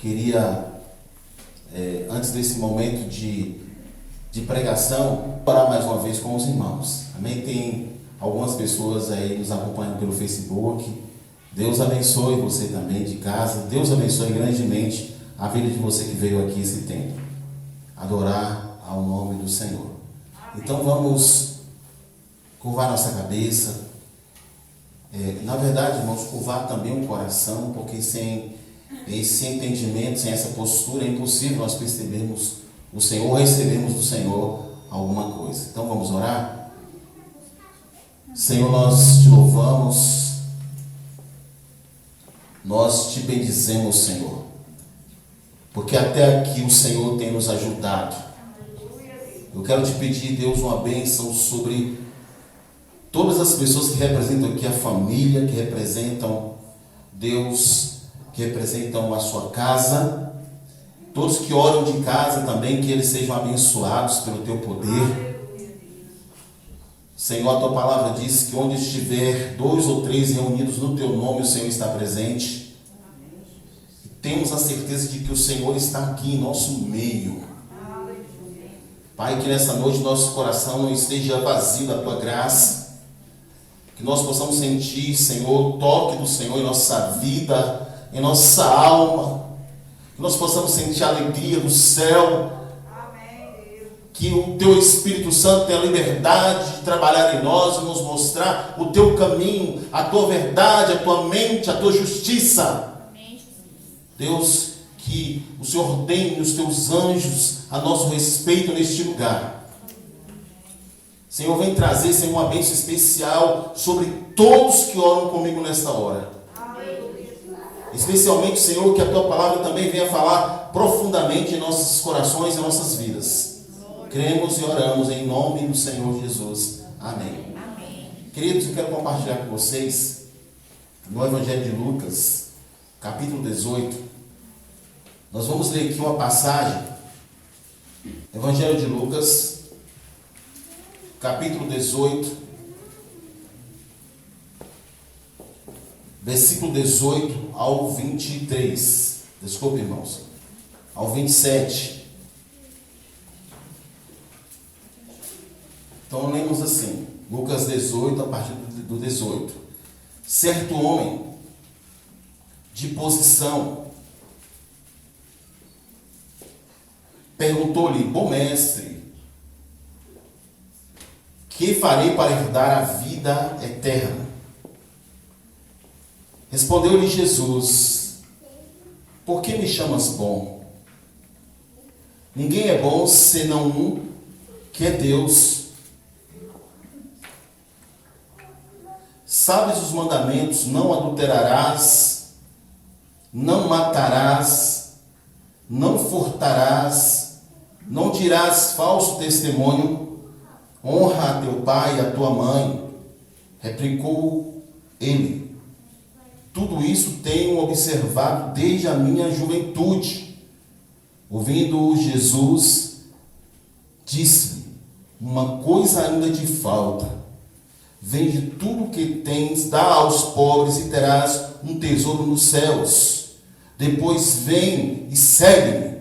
Queria, antes desse momento de pregação, orar mais uma vez com os irmãos. Amém? Tem algumas pessoas aí nos acompanhando pelo Facebook. Deus abençoe você também de casa. Deus abençoe grandemente a vida de você que veio aqui esse tempo adorar ao nome do Senhor. Então vamos curvar nossa cabeça. Na verdade, irmãos, curvar também o coração, porque sem esse entendimento, sem essa postura, é impossível nós percebermos o Senhor, recebemos do Senhor alguma coisa. Então vamos orar? Senhor, nós te louvamos, nós te bendizemos, Senhor, porque até aqui o Senhor tem nos ajudado. Eu quero te pedir, Deus, uma bênção sobre todas as pessoas que representam aqui a família, que representam Deus, que representam a sua casa, todos que oram de casa também, que eles sejam abençoados pelo teu poder. Senhor, a tua palavra diz que onde estiver 2 ou 3 reunidos no teu nome, o Senhor está presente. E temos a certeza de que o Senhor está aqui em nosso meio. Pai, que nessa noite nosso coração não esteja vazio da tua graça, que nós possamos sentir, Senhor, o toque do Senhor em nossa vida, em nossa alma, que nós possamos sentir a alegria do céu. Que o teu Espírito Santo tenha liberdade de trabalhar em nós e nos mostrar o teu caminho, a tua verdade, a tua mente, a tua justiça. Deus, que o Senhor ordene os teus anjos a nosso respeito neste lugar. Senhor, vem trazer, Senhor, uma bênção especial sobre todos que oram comigo nesta hora. Especialmente, Senhor, que a tua palavra também venha falar profundamente em nossos corações e em nossas vidas. Cremos e oramos em nome do Senhor Jesus. Amém. Amém. Queridos, eu quero compartilhar com vocês no Evangelho de Lucas, capítulo 18. Nós vamos ler aqui uma passagem. Evangelho de Lucas, capítulo 18, versículo 18 ao 23. Desculpe, irmãos. Ao 27. Então lemos assim, Lucas 18, a partir do 18. Certo homem de posição perguntou-lhe: bom mestre, que farei para herdar a vida eterna? Respondeu-lhe Jesus: por que me chamas bom? Ninguém é bom senão um, que é Deus. Sabes os mandamentos: não adulterarás, não matarás, não furtarás, não dirás falso testemunho, honra a teu pai e a tua mãe. Replicou ele: tudo isso tenho observado desde a minha juventude. Ouvindo Jesus, disse-lhe: uma coisa ainda te falta. Vende tudo o que tens, dá aos pobres e terás um tesouro nos céus. Depois vem e segue-me.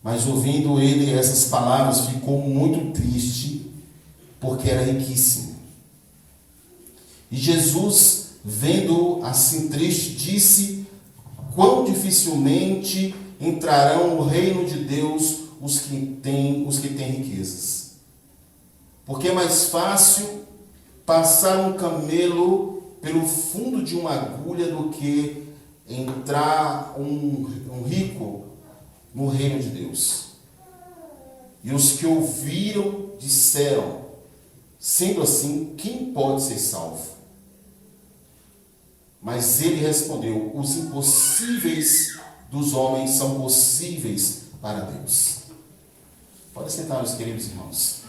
Mas ouvindo ele essas palavras, ficou muito triste, porque era riquíssimo. E Jesus, vendo-o assim triste, disse: quão dificilmente entrarão no reino de Deus os que têm riquezas. Porque é mais fácil passar um camelo pelo fundo de uma agulha do que entrar um rico no reino de Deus. E os que ouviram disseram: sendo assim, quem pode ser salvo? Mas ele respondeu: os impossíveis dos homens são possíveis para Deus. Pode sentar, meus queridos irmãos.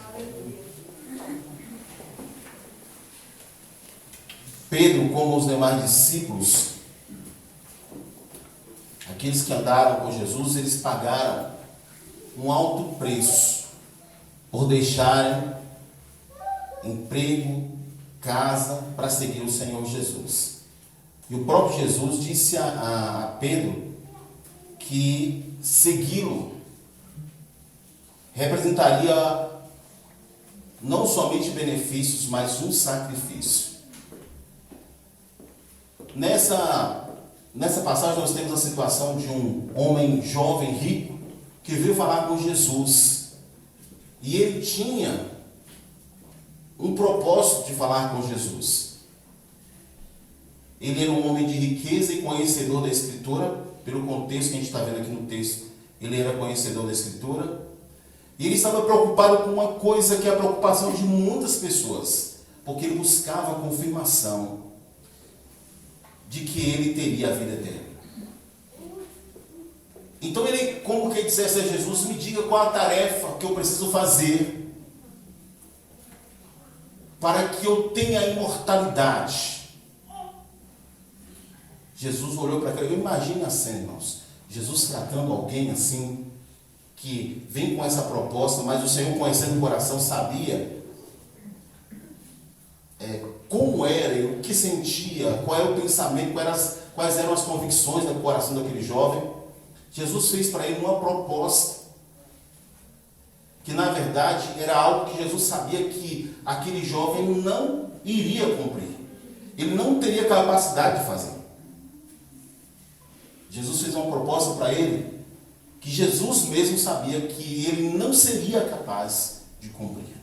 Pedro, como os demais discípulos, aqueles que andaram com Jesus, eles pagaram um alto preço por deixarem emprego, casa, para seguir o Senhor Jesus. E o próprio Jesus disse a Pedro que segui-lo representaria não somente benefícios, mas um sacrifício. Nessa passagem nós temos a situação de um homem jovem, rico, que veio falar com Jesus. E ele tinha um propósito de falar com Jesus. Ele era um homem de riqueza e conhecedor da Escritura, pelo contexto que a gente está vendo aqui no texto, ele era conhecedor da Escritura. E ele estava preocupado com uma coisa que é a preocupação de muitas pessoas, porque ele buscava a confirmação de que ele teria a vida eterna. Então ele, como que dissesse a Jesus, me diga qual a tarefa que eu preciso fazer para que eu tenha a imortalidade. Jesus olhou para aquilo, imagina a cena, irmãos, Jesus tratando alguém assim, que vem com essa proposta, mas o Senhor, conhecendo o coração, sabia como era, o que sentia, qual era o pensamento, quais eram as convicções do coração daquele jovem. Jesus fez para ele uma proposta, que na verdade era algo que Jesus sabia que aquele jovem não iria cumprir, ele não teria capacidade de fazer. Jesus fez uma proposta para ele, que Jesus mesmo sabia que ele não seria capaz de cumprir.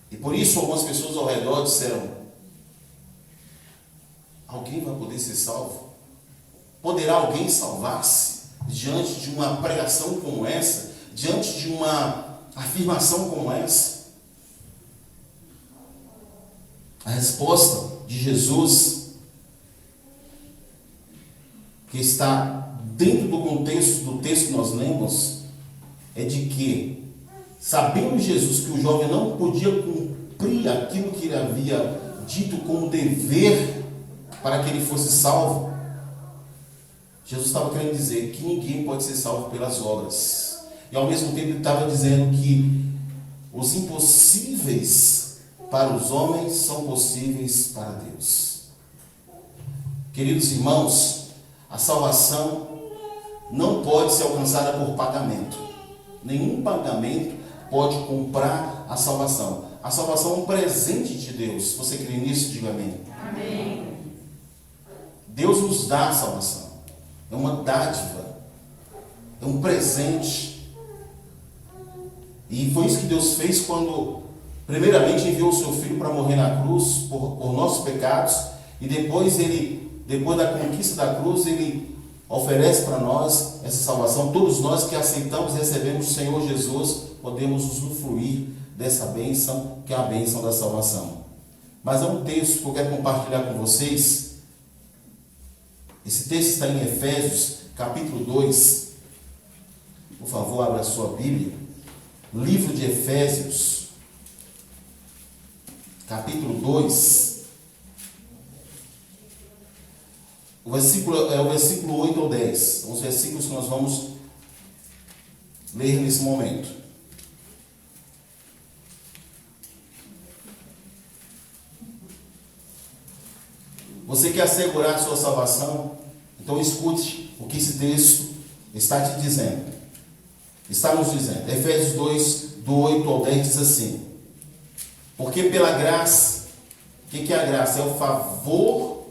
E por isso algumas pessoas ao redor disseram, alguém vai poder ser salvo? Poderá alguém salvar-se diante de uma pregação como essa? Diante de uma afirmação como essa? A resposta de Jesus, que está dentro do contexto do texto que nós lemos, é de que, sabendo Jesus que o jovem não podia cumprir aquilo que ele havia dito como dever para que ele fosse salvo, Jesus estava querendo dizer que ninguém pode ser salvo pelas obras. E ao mesmo tempo ele estava dizendo que os impossíveis para os homens são possíveis para Deus. Queridos irmãos, a salvação não pode ser alcançada por pagamento. Nenhum pagamento pode comprar a salvação. A salvação é um presente de Deus. Se você crê nisso, diga amém. Amém. Deus nos dá a salvação. É uma dádiva. É um presente. E foi isso que Deus fez quando, primeiramente, enviou o seu Filho para morrer na cruz por nossos pecados. E depois da conquista da cruz, ele oferece para nós essa salvação. Todos nós que aceitamos e recebemos o Senhor Jesus, podemos usufruir dessa bênção, que é a bênção da salvação. Mas há um texto que eu quero compartilhar com vocês. Esse texto está em Efésios, capítulo 2. Por favor, abra a sua Bíblia. Livro de Efésios, capítulo 2. O versículo é o versículo 8 ou 10. São os versículos que nós vamos ler nesse momento. Você quer assegurar a sua salvação? Então escute o que esse texto está te dizendo. Está nos dizendo. Efésios 2, do 8 ao 10 diz assim: porque pela graça, o que é a graça? É o favor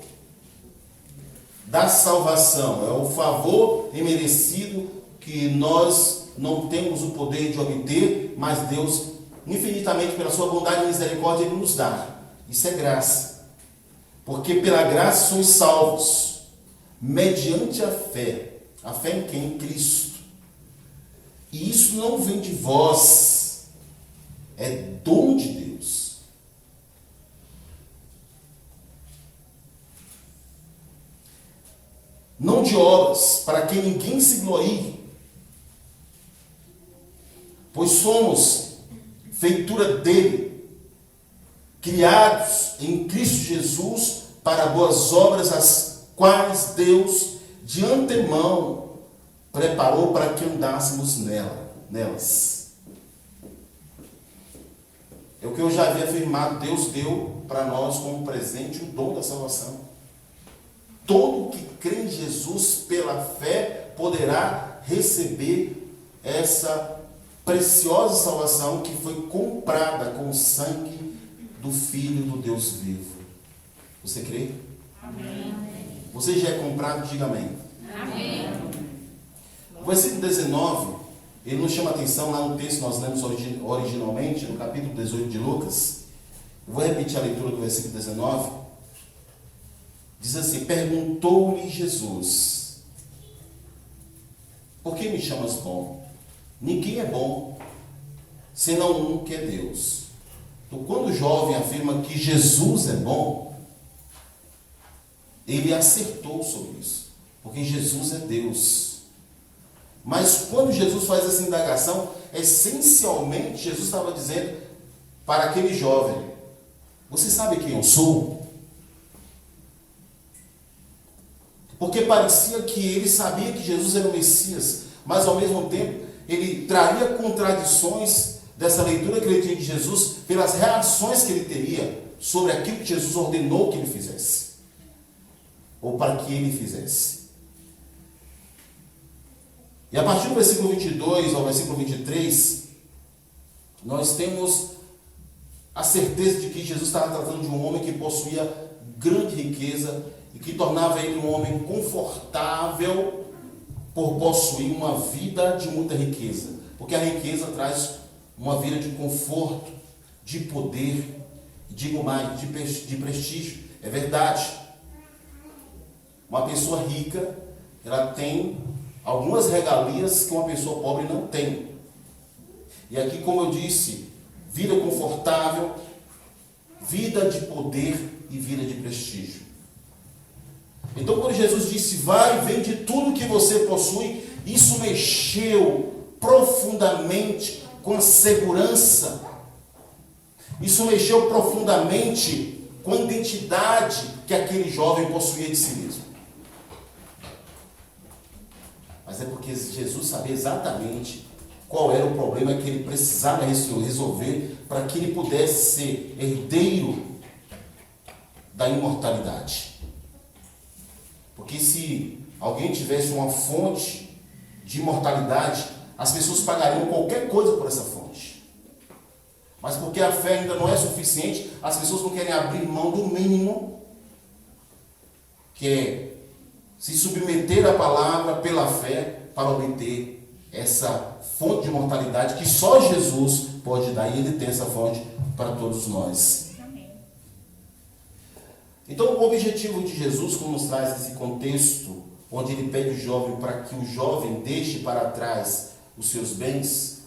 da salvação, é o favor imerecido que nós não temos o poder de obter, mas Deus, infinitamente pela sua bondade e misericórdia, Ele nos dá. Isso é graça. Porque pela graça sois salvos, mediante a fé. A fé em quem? Em Cristo. E isso não vem de vós, é dom de Deus. Não de obras, para que ninguém se glorie, pois somos feitura dele, criados em Cristo Jesus para boas obras, as quais Deus de antemão preparou para que andássemos nelas. É o que eu já havia afirmado, Deus deu para nós como presente o dom da salvação. todo que crê em Jesus pela fé poderá receber essa preciosa salvação que foi comprada com o sangue do Filho do Deus vivo. Você crê? Amém. Você já é comprado? Diga amém. Amém. O versículo 19, ele nos chama a atenção lá no texto que nós lemos originalmente, no capítulo 18 de Lucas. Eu vou repetir a leitura do versículo 19. Diz assim: perguntou-lhe Jesus: por que me chamas bom? Ninguém é bom, senão um que é Deus. Então, quando o jovem afirma que Jesus é bom, ele acertou sobre isso, porque Jesus é Deus. Mas quando Jesus faz essa indagação, essencialmente Jesus estava dizendo para aquele jovem: você sabe quem eu sou? Porque parecia que ele sabia que Jesus era o Messias, mas ao mesmo tempo ele traria contradições dessa leitura que ele tinha de Jesus pelas reações que ele teria sobre aquilo que Jesus ordenou que ele fizesse, ou para que ele fizesse. E a partir do versículo 22 ao versículo 23, nós temos a certeza de que Jesus estava tratando de um homem que possuía grande riqueza e que tornava ele um homem confortável por possuir uma vida de muita riqueza. Porque a riqueza traz uma vida de conforto, de poder, digo mais, de prestígio. É verdade. Uma pessoa rica, ela tem algumas regalias que uma pessoa pobre não tem. E aqui, como eu disse, vida confortável, vida de poder e vida de prestígio. Então, quando Jesus disse: vai, vende tudo que você possui, isso mexeu profundamente com a segurança. Isso mexeu profundamente com a identidade que aquele jovem possuía de si mesmo. Mas é porque Jesus sabia exatamente qual era o problema que ele precisava resolver para que ele pudesse ser herdeiro da imortalidade. Porque se alguém tivesse uma fonte de imortalidade, as pessoas pagariam qualquer coisa por essa fonte. Mas porque a fé ainda não é suficiente, as pessoas não querem abrir mão do mínimo, que é se submeter à palavra pela fé para obter essa fonte de imortalidade que só Jesus pode dar, e Ele tem essa fonte para todos nós. Então, o objetivo de Jesus, como nos traz esse contexto, onde Ele pede o jovem para que o jovem deixe para trás os seus bens,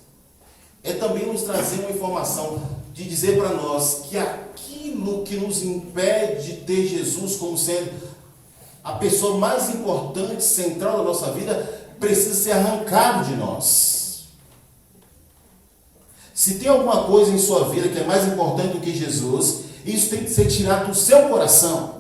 é também nos trazer uma informação de dizer para nós que aquilo que nos impede de ter Jesus como sendo a pessoa mais importante, central da nossa vida, precisa ser arrancado de nós. Se tem alguma coisa em sua vida que é mais importante do que Jesus, isso tem que ser tirado do seu coração.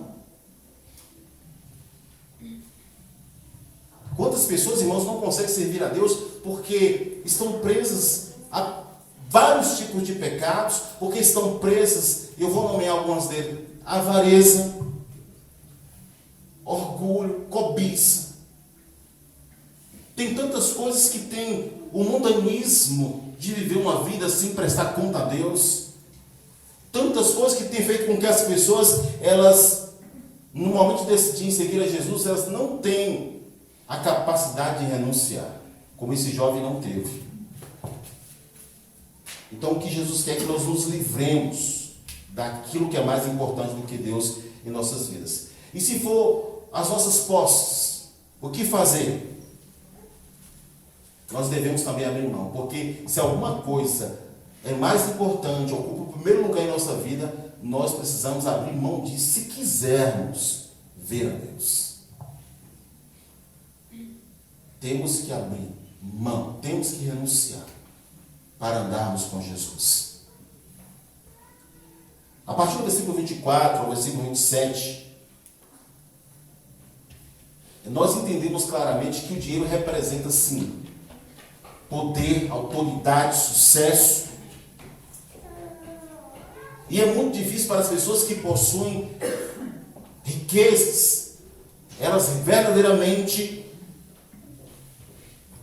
Quantas pessoas, irmãos, não conseguem servir a Deus porque estão presas a vários tipos de pecados, porque estão presas, eu vou nomear alguns deles: avareza, orgulho, cobiça. Tem tantas coisas que tem o mundanismo de viver uma vida sem prestar conta a Deus. Tantas coisas que tem feito com que as pessoas, elas, no momento de decidir seguir a Jesus, elas não têm a capacidade de renunciar, como esse jovem não teve. Então, o que Jesus quer é que nós nos livremos daquilo que é mais importante do que Deus em nossas vidas. E se for as nossas posses, o que fazer? Nós devemos também abrir mão, porque se alguma coisa é mais importante, ocupa o primeiro lugar em nossa vida, nós precisamos abrir mão disso se quisermos ver a Deus. Temos que abrir mão, temos que renunciar para andarmos com Jesus. A partir do versículo 24 ao versículo 27, nós entendemos claramente que o dinheiro representa, sim, poder, autoridade, sucesso. E é muito difícil para as pessoas que possuem riquezas elas verdadeiramente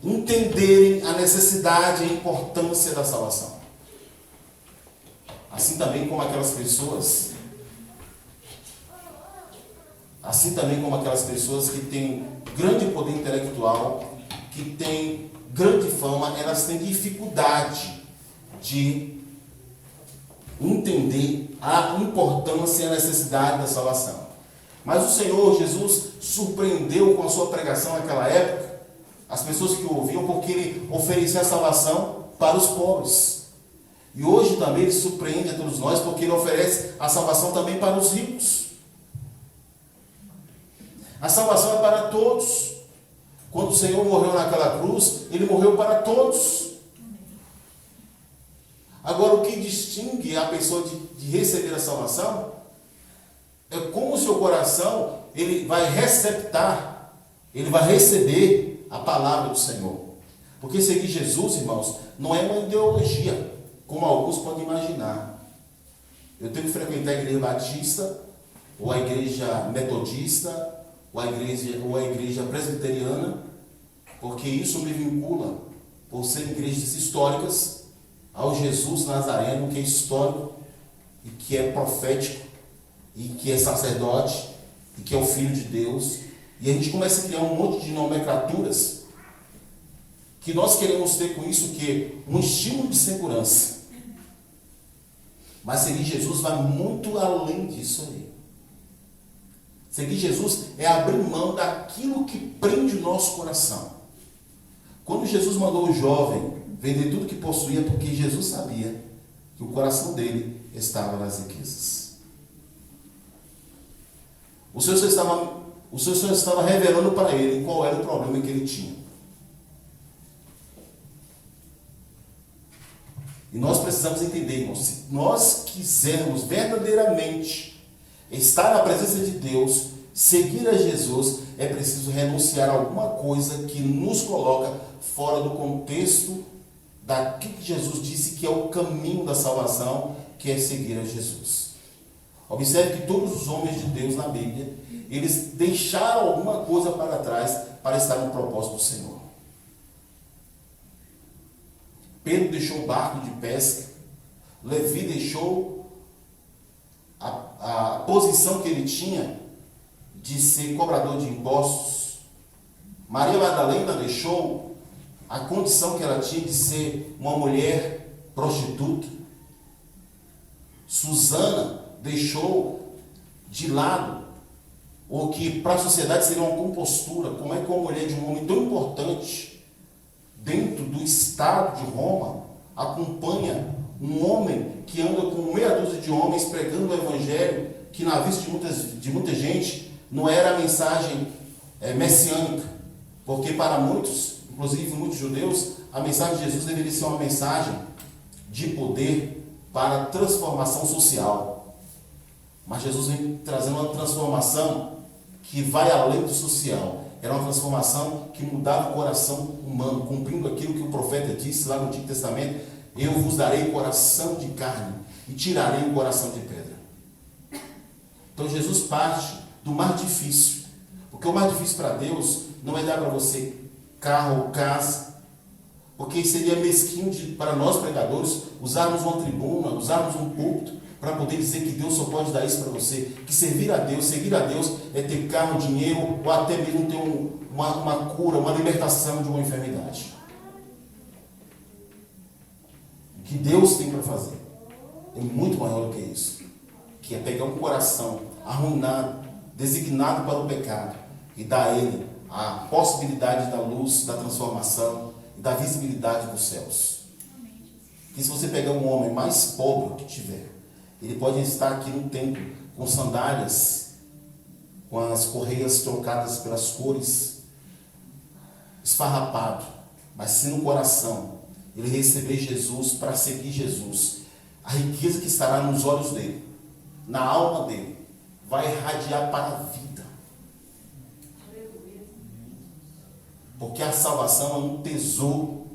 entenderem a necessidade e a importância da salvação. Assim também como aquelas pessoas que têm grande poder intelectual, que têm grande fama, elas têm dificuldade de entender a importância e a necessidade da salvação. Mas o Senhor Jesus surpreendeu com a sua pregação naquela época as pessoas que o ouviam, porque ele oferecia a salvação para os pobres. E hoje também ele surpreende a todos nós, porque ele oferece a salvação também para os ricos. A salvação é para todos. Quando o Senhor morreu naquela cruz, ele morreu para todos. Agora, o que distingue a pessoa de receber a salvação é como o seu coração ele vai receptar, ele vai receber a palavra do Senhor. Porque seguir Jesus, irmãos, não é uma ideologia, como alguns podem imaginar. Eu tenho que frequentar a igreja batista, ou a igreja metodista, ou a igreja presbiteriana, porque isso me vincula, por serem igrejas históricas, ao Jesus Nazareno, que é histórico, e que é profético, e que é sacerdote, e que é o Filho de Deus. E a gente começa a criar um monte de nomenclaturas, que nós queremos ter com isso que um estímulo de segurança. Mas seguir Jesus vai muito além disso aí. Seguir Jesus é abrir mão daquilo que prende o nosso coração. Quando Jesus mandou o jovem vender tudo que possuía, porque Jesus sabia que o coração dele estava nas riquezas. O Senhor só estava revelando para ele qual era o problema que ele tinha. E nós precisamos entender, irmãos, se nós quisermos verdadeiramente estar na presença de Deus, seguir a Jesus, é preciso renunciar a alguma coisa que nos coloca fora do contexto daquilo que Jesus disse que é o caminho da salvação, que é seguir a Jesus. Observe que todos os homens de Deus na Bíblia, eles deixaram alguma coisa para trás para estar no propósito do Senhor. Pedro deixou o barco de pesca, Levi deixou a posição que ele tinha de ser cobrador de impostos, Maria Madalena deixou a condição que ela tinha de ser uma mulher prostituta, Susana deixou de lado o que para a sociedade seria uma compostura. Como é que uma mulher de um homem tão importante dentro do estado de Roma acompanha um homem que anda com meia dúzia de homens pregando o evangelho, que na vista de muita gente não era a mensagem messiânica, porque para muitos, inclusive muitos judeus, a mensagem de Jesus deveria ser uma mensagem de poder para transformação social. Mas Jesus vem trazendo uma transformação que vai além do social. Era uma transformação que mudava o coração humano, cumprindo aquilo que o profeta disse lá no Antigo Testamento: eu vos darei coração de carne e tirarei o coração de pedra. Então Jesus parte do mais difícil, porque o mais difícil para Deus não é dar para você carro ou casa, porque seria mesquinho para nós pregadores usarmos uma tribuna, usarmos um púlpito para poder dizer que Deus só pode dar isso para você, que seguir a Deus é ter carro, dinheiro, ou até mesmo ter uma cura, uma libertação de uma enfermidade. O que Deus tem para fazer é muito maior do que isso, que é pegar um coração arruinado, designado para o pecado, e dar a ele a possibilidade da luz, da transformação e da visibilidade dos céus. E se você pegar um homem mais pobre que tiver, ele pode estar aqui no templo com sandálias, com as correias trocadas pelas cores, esfarrapado, mas se no coração ele receber Jesus, para seguir Jesus, a riqueza que estará nos olhos dele, na alma dele, vai irradiar para a vida. Porque a salvação é um tesouro.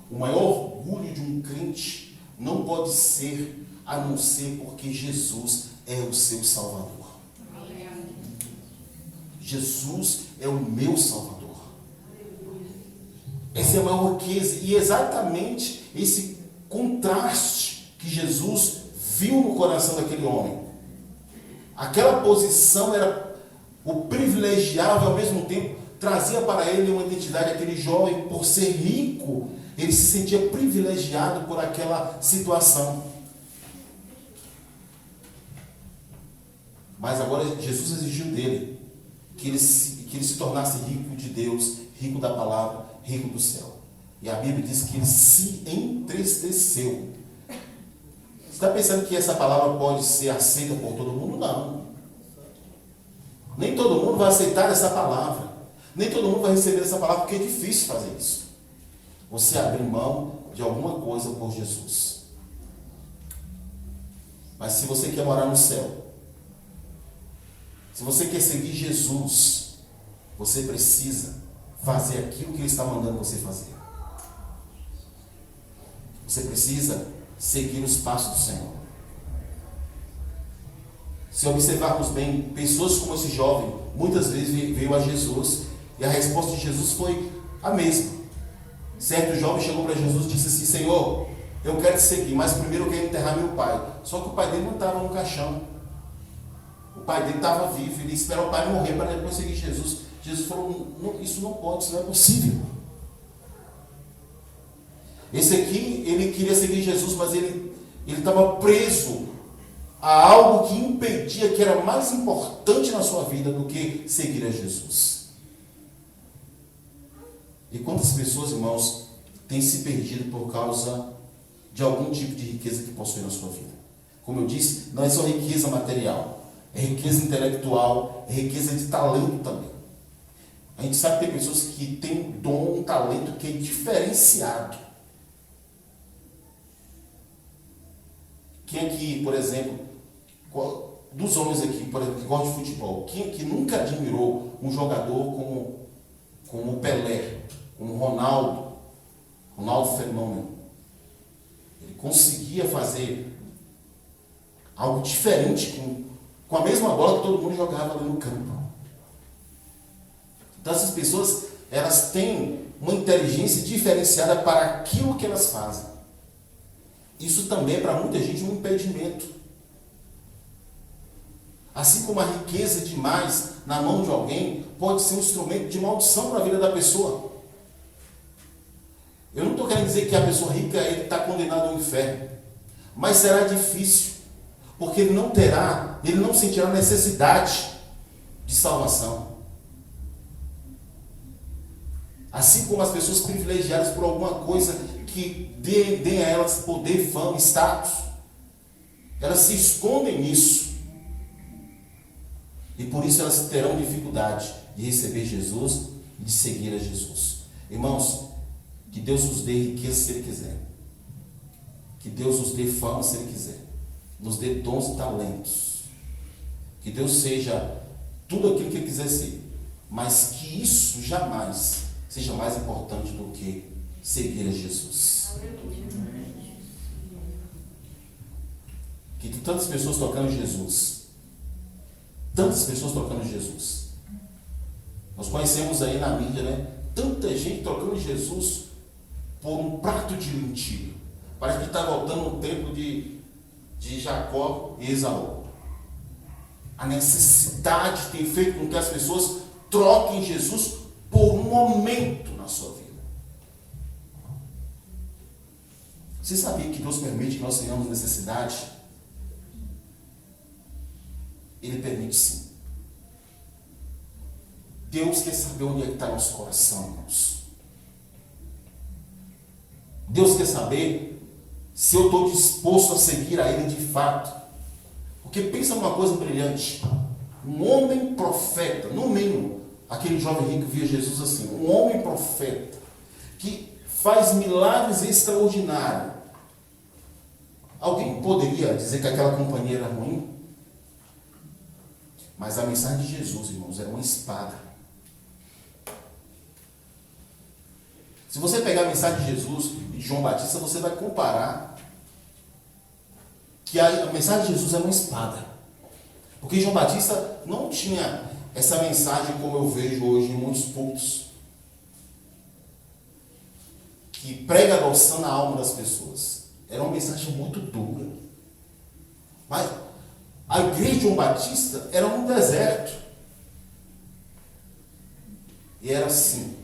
O maior orgulho de um crente não pode ser a não ser porque Jesus é o seu Salvador. Jesus é o meu Salvador. Essa é a maior riqueza. E exatamente esse contraste que Jesus viu no coração daquele homem. Aquela posição era o privilegiava e ao mesmo tempo trazia para ele uma identidade. Aquele jovem, por ser rico, ele se sentia privilegiado por aquela situação. Mas agora Jesus exigiu dele que ele se tornasse rico de Deus, rico da palavra, rico do céu. E a Bíblia diz que ele se entristeceu. Você está pensando que essa palavra pode ser aceita por todo mundo? Não. Nem todo mundo vai aceitar essa palavra. Nem todo mundo vai receber essa palavra, porque é difícil fazer isso. Você abrir mão de alguma coisa por Jesus. Mas se você quer morar no céu, se você quer seguir Jesus, você precisa fazer aquilo que Ele está mandando você fazer. Você precisa seguir os passos do Senhor. Se observarmos bem, pessoas como esse jovem, muitas vezes veio a Jesus, e a resposta de Jesus foi a mesma. Certo jovem chegou para Jesus e disse assim: Senhor, eu quero te seguir, mas primeiro eu quero enterrar meu pai. Só que o pai dele não estava no caixão. O pai dele estava vivo, ele esperou o pai morrer para depois seguir Jesus. Jesus falou: não, isso não pode, isso não é possível. Esse aqui, ele queria seguir Jesus, mas ele estava preso a algo que impedia, que era mais importante na sua vida do que seguir a Jesus. E quantas pessoas, irmãos, têm se perdido por causa de algum tipo de riqueza que possui na sua vida? Como eu disse, não é só riqueza material, é riqueza intelectual, é riqueza de talento também. A gente sabe que tem pessoas que têm um dom, um talento que é diferenciado. Quem aqui, por exemplo, dos homens aqui, por exemplo, que gostam de futebol, quem aqui nunca admirou um jogador como o Pelé, como o Ronaldo Fenômeno? Ele conseguia fazer algo diferente com a mesma bola que todo mundo jogava ali no campo. Então essas pessoas, elas têm uma inteligência diferenciada para aquilo que elas fazem. Isso também é para muita gente um impedimento. Assim como a riqueza demais na mão de alguém pode ser um instrumento de maldição para a vida da pessoa. Eu não estou querendo dizer que a pessoa rica está condenada ao inferno, mas será difícil, porque ele não sentirá necessidade de salvação. Assim como as pessoas privilegiadas por alguma coisa que dê a elas poder, fama, status, elas se escondem nisso. E por isso elas terão dificuldade de receber Jesus e de seguir a Jesus. Irmãos, que Deus nos dê riqueza se Ele quiser. Que Deus nos dê fama se Ele quiser. Nos dê dons e talentos. Que Deus seja tudo aquilo que Ele quiser ser. Mas que isso jamais seja mais importante do que seguir a Jesus. Que tantas pessoas tocando Jesus. Tantas pessoas tocando Jesus. Nós conhecemos aí na mídia, né? Tanta gente tocando Jesus por um prato de lentilha. Parece que está voltando no tempo de Jacó e Esaú. A necessidade tem feito com que as pessoas troquem Jesus por um momento na sua vida. Você sabia que Deus permite que nós tenhamos necessidade? Ele permite sim. Deus quer saber onde é que está nosso coração, irmãos. Deus quer saber se eu estou disposto a seguir a Ele de fato. Porque pensa numa coisa brilhante. Um homem profeta, no mínimo, aquele jovem rico via Jesus assim, um homem profeta, que faz milagres extraordinários. Alguém poderia dizer que aquela companhia era ruim? Mas a mensagem de Jesus, irmãos, era uma espada. Se você pegar a mensagem de Jesus e de João Batista, você vai comparar que a mensagem de Jesus era uma espada. Porque João Batista não tinha essa mensagem como eu vejo hoje em muitos púlpitos, que prega adoção na alma das pessoas. Era uma mensagem muito dura. Mas a igreja de João Batista era um deserto. E era assim.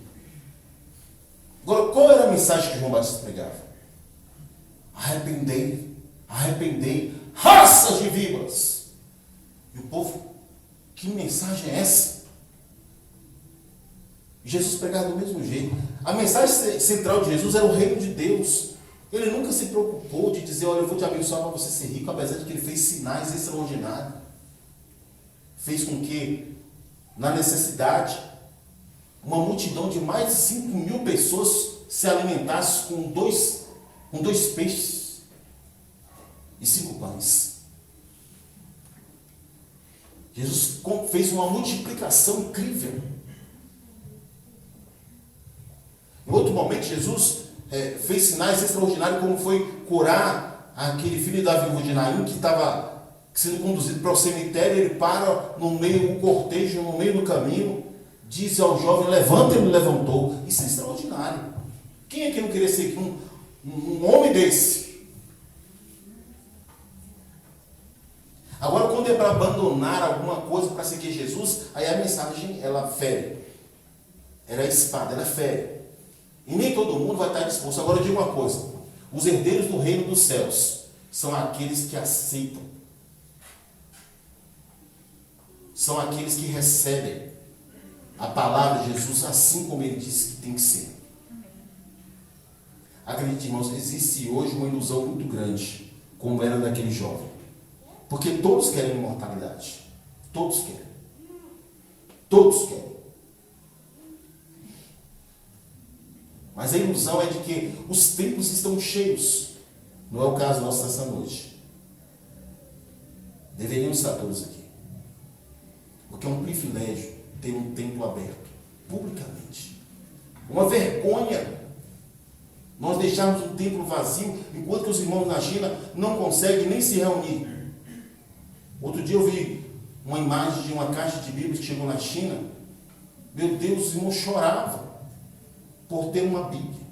Agora, qual era a mensagem que João Batista pregava? Arrependei, arrependei, raças de víboras. E o povo, que mensagem é essa? Jesus pregava do mesmo jeito. A mensagem central de Jesus era o reino de Deus. Ele nunca se preocupou de dizer, olha, eu vou te abençoar para você ser rico, apesar de que ele fez sinais extraordinários. Fez com que, na necessidade, uma multidão de mais de 5.000 pessoas se alimentasse com dois peixes e 5 pães. Jesus fez uma multiplicação incrível. Em outro momento, Jesus fez sinais extraordinários, como foi curar aquele filho da viúva de Naim, que estava sendo conduzido para o cemitério. Ele para no meio do cortejo, no meio do caminho, diz ao jovem, levanta, ele levantou. Isso é extraordinário. Quem é que não queria ser um homem desse? Agora, quando é para abandonar alguma coisa para seguir Jesus, aí a mensagem, ela fere. Era a espada, ela fere. E nem todo mundo vai estar disposto. Agora eu digo uma coisa: os herdeiros do reino dos céus são aqueles que aceitam. São aqueles que recebem a palavra de Jesus assim como ele disse que tem que ser. Acredite, irmãos, existe hoje uma ilusão muito grande, como era daquele jovem. Porque todos querem imortalidade. Todos querem. Todos querem. Mas a ilusão é de que os templos estão cheios. Não é o caso nosso dessa noite. Deveriam estar todos aqui. Porque é um privilégio ter um templo aberto, publicamente. Uma vergonha nós deixarmos um templo vazio, enquanto que os irmãos na China não conseguem nem se reunir. Outro dia eu vi uma imagem de uma caixa de Bíblias que chegou na China. Meu Deus, os irmãos choravam por ter uma Bíblia.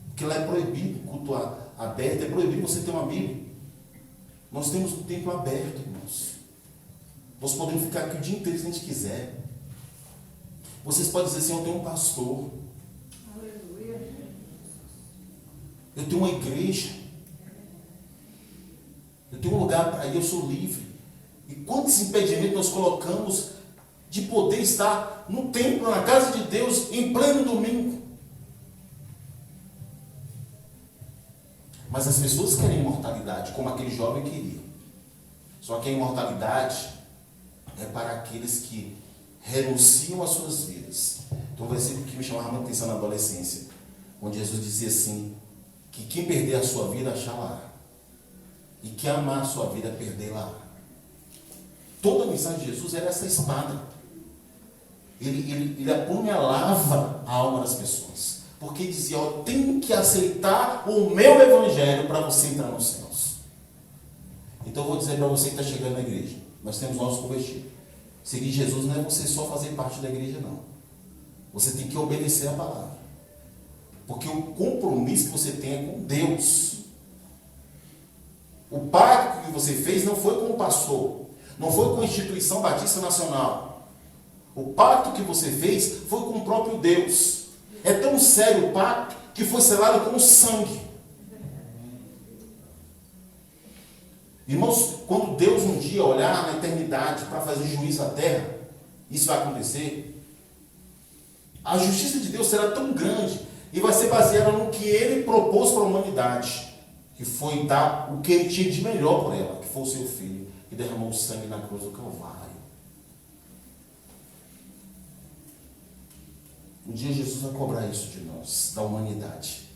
Porque lá é proibido, culto aberto, é proibido você ter uma Bíblia. Nós temos um templo aberto, irmãos. Nós podemos ficar aqui o dia inteiro se a gente quiser. Vocês podem dizer assim, eu tenho um pastor. Aleluia. Eu tenho uma igreja. Eu tenho um lugar para ir, eu sou livre. E quantos impedimentos nós colocamos de poder estar no templo, na casa de Deus, em pleno domingo. Mas as pessoas querem imortalidade, como aquele jovem queria. Só que a imortalidade é para aqueles que renunciam às suas vidas. Então, um versículo que me chamava muita atenção na adolescência, onde Jesus dizia assim, que quem perder a sua vida, achá-la. E quem amar a sua vida, perdê-la. Toda a mensagem de Jesus era essa espada. Ele apunhalava a alma das pessoas. Porque dizia, ó, tem que aceitar o meu evangelho para você entrar nos céus. Então eu vou dizer para você que está chegando na igreja. Nós temos nossos convertidos. Seguir Jesus não é você só fazer parte da igreja, não. Você tem que obedecer a palavra. Porque o compromisso que você tem é com Deus. O pacto que você fez não foi com o pastor. Não foi com a instituição batista nacional. O pacto que você fez foi com o próprio Deus. É tão sério o pacto que foi selado com o sangue. Irmãos, quando Deus um dia olhar na eternidade para fazer juízo à terra, isso vai acontecer. A justiça de Deus será tão grande e vai ser baseada no que Ele propôs para a humanidade, que foi dar o que Ele tinha de melhor por ela, que foi o seu Filho, que derramou o sangue na cruz do Calvário. Um dia Jesus vai cobrar isso de nós, da humanidade.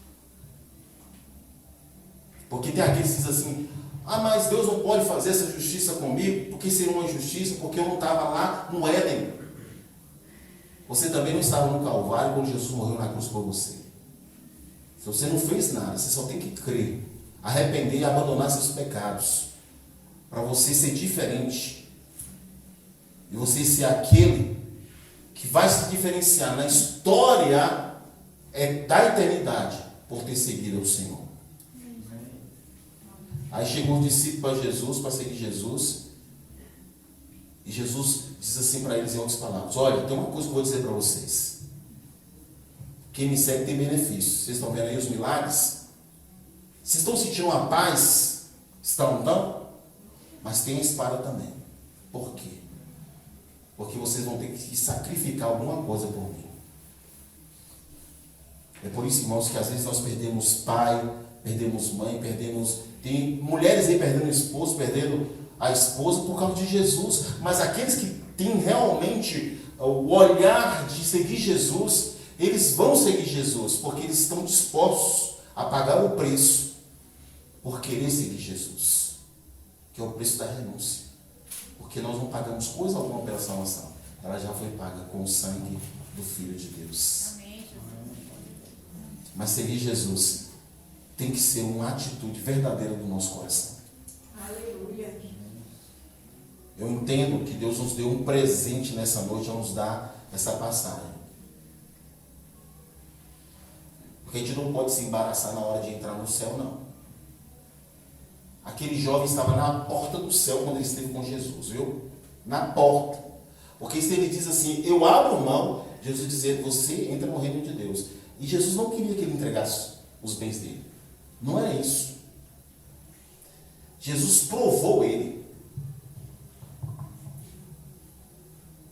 Porque tem aqueles que dizem assim, mas Deus não pode fazer essa justiça comigo, porque seria uma injustiça, porque eu não estava lá no Éden. Você também não estava no Calvário quando Jesus morreu na cruz por você. Você não fez nada, você só tem que crer, arrepender e abandonar seus pecados, para você ser diferente. E você ser aquele que vai se diferenciar na história da eternidade por ter seguido o Senhor. Aí chegou um discípulo para Jesus, para seguir Jesus. E Jesus diz assim para eles em outras palavras: olha, tem uma coisa que eu vou dizer para vocês. Quem me segue tem benefício. Vocês estão vendo aí os milagres? Vocês estão sentindo uma paz? Estão, não? Mas tem a espada também. Por quê? Porque vocês vão ter que sacrificar alguma coisa por mim. É por isso, irmãos, que às vezes nós perdemos pai, perdemos mãe, tem mulheres aí perdendo o esposo, perdendo a esposa por causa de Jesus. Mas aqueles que têm realmente o olhar de seguir Jesus, eles vão seguir Jesus, porque eles estão dispostos a pagar o preço por querer seguir Jesus, que é o preço da renúncia. Porque nós não pagamos coisa alguma pela salvação. Ela já foi paga com o sangue do Filho de Deus. Amém, Jesus. Mas seguir Jesus tem que ser uma atitude verdadeira do nosso coração. Aleluia. Eu entendo que Deus nos deu um presente nessa noite ao nos dar essa passagem. Porque a gente não pode se embaraçar na hora de entrar no céu, não. Aquele jovem estava na porta do céu quando ele esteve com Jesus, viu? Na porta. Porque se ele diz assim, eu abro mão, Jesus dizia, você entra no reino de Deus. E Jesus não queria que ele entregasse os bens dele. Não era isso. Jesus provou ele.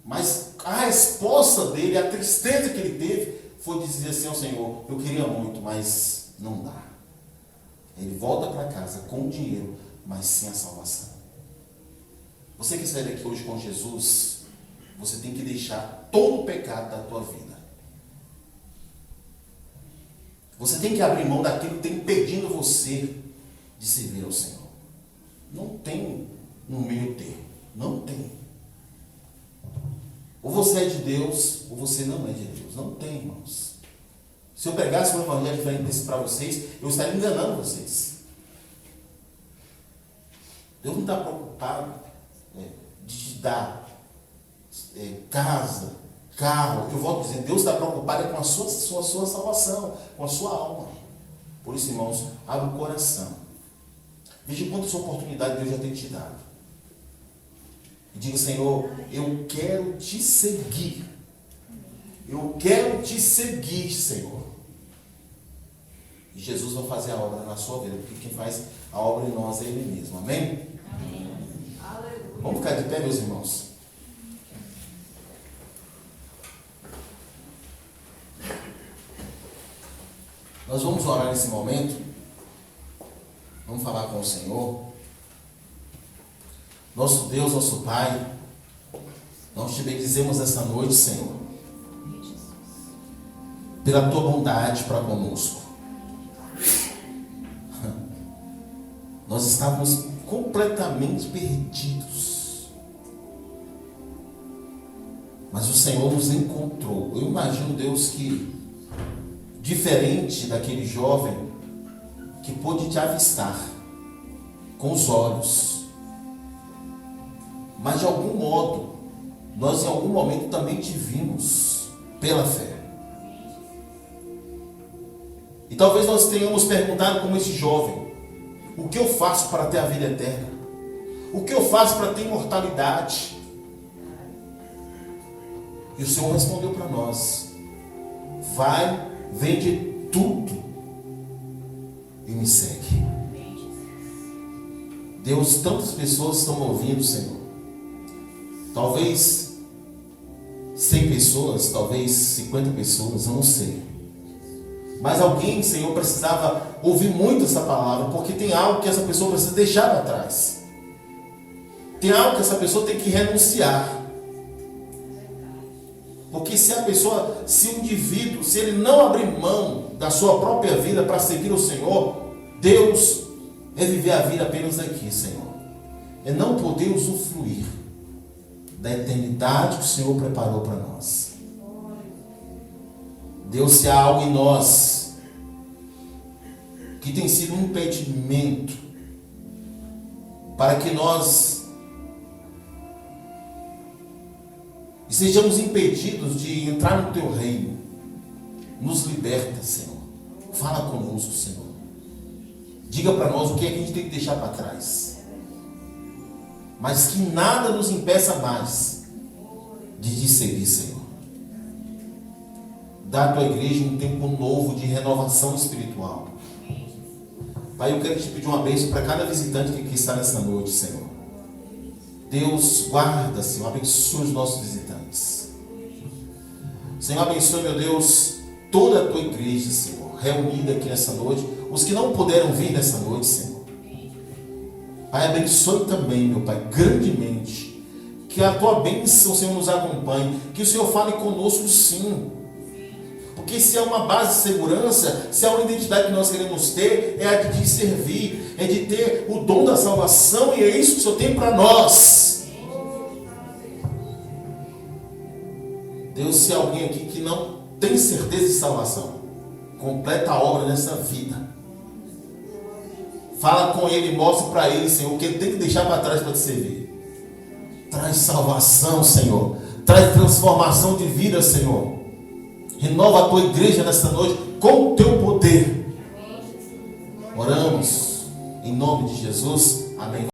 Mas a resposta dele, a tristeza que ele teve, foi dizer assim ao Senhor, eu queria muito, mas não dá. Ele volta para casa com dinheiro, mas sem a salvação. Você que sai daqui hoje com Jesus, você tem que deixar todo o pecado da tua vida. Você tem que abrir mão daquilo que está impedindo você de servir ao Senhor. Não tem um meio termo. Não tem. Ou você é de Deus, ou você não é de Deus. Não tem, irmãos. Se eu pregasse um evangelho diferente desse para vocês, eu estaria enganando vocês. Deus não está preocupado de te dar casa, carro. Eu volto a dizer, Deus está preocupado com a sua salvação, com a sua alma. Por isso, irmãos, abra o coração. Veja quantas oportunidades Deus já tem te dado. E diga, Senhor, eu quero te seguir. Eu quero te seguir, Senhor. E Jesus vai fazer a obra na sua vida, porque quem faz a obra em nós é Ele mesmo. Amém? Amém. Vamos ficar de pé, meus irmãos. Nós vamos orar nesse momento. Vamos falar com o Senhor. Nosso Deus, nosso Pai, nós te bendizemos essa noite, Senhor, pela tua bondade para conosco. Nós estávamos completamente perdidos, mas o Senhor nos encontrou. Eu imagino, Deus, que diferente daquele jovem que pôde te avistar com os olhos, mas de algum modo nós em algum momento também te vimos pela fé. E talvez nós tenhamos perguntado como esse jovem: o que eu faço para ter a vida eterna? O que eu faço para ter imortalidade? E o Senhor respondeu para nós: vai, vende tudo e me segue. Deus, tantas pessoas estão ouvindo, Senhor. Talvez 100 pessoas, talvez 50 pessoas, eu não sei. Mas alguém, Senhor, precisava ouvir muito essa palavra, porque tem algo que essa pessoa precisa deixar para trás. Tem algo que essa pessoa tem que renunciar. Porque se o indivíduo, se ele não abrir mão da sua própria vida para seguir o Senhor, Deus é viver a vida apenas aqui, Senhor. É não poder usufruir da eternidade que o Senhor preparou para nós. Deus, se há algo em nós que tem sido um impedimento para que nós e sejamos impedidos de entrar no teu reino. Nos liberta, Senhor. Fala conosco, Senhor. Diga para nós o que é que a gente tem que deixar para trás. Mas que nada nos impeça mais de te seguir, Senhor. Dá à tua igreja um tempo novo de renovação espiritual. Pai, eu quero te pedir uma bênção para cada visitante que aqui está nessa noite, Senhor. Deus, guarda, Senhor, abençoe os nossos visitantes. Senhor, abençoe, meu Deus, toda a tua igreja, Senhor, reunida aqui nessa noite. Os que não puderam vir nessa noite, Senhor. Pai, abençoe também, meu Pai, grandemente. Que a tua bênção, Senhor, nos acompanhe. Que o Senhor fale conosco, sim. Porque se é uma base de segurança, se é uma identidade que nós queremos ter, é a de te servir, é de ter o dom da salvação, e é isso que o Senhor tem para nós. Deus, se há alguém aqui que não tem certeza de salvação, completa a obra nessa vida. Fala com ele, mostre para ele, Senhor, o que ele tem que deixar para trás para te servir. Traz salvação, Senhor. Traz transformação de vida, Senhor. Renova a tua igreja nesta noite com o teu poder. Oramos em nome de Jesus. Amém.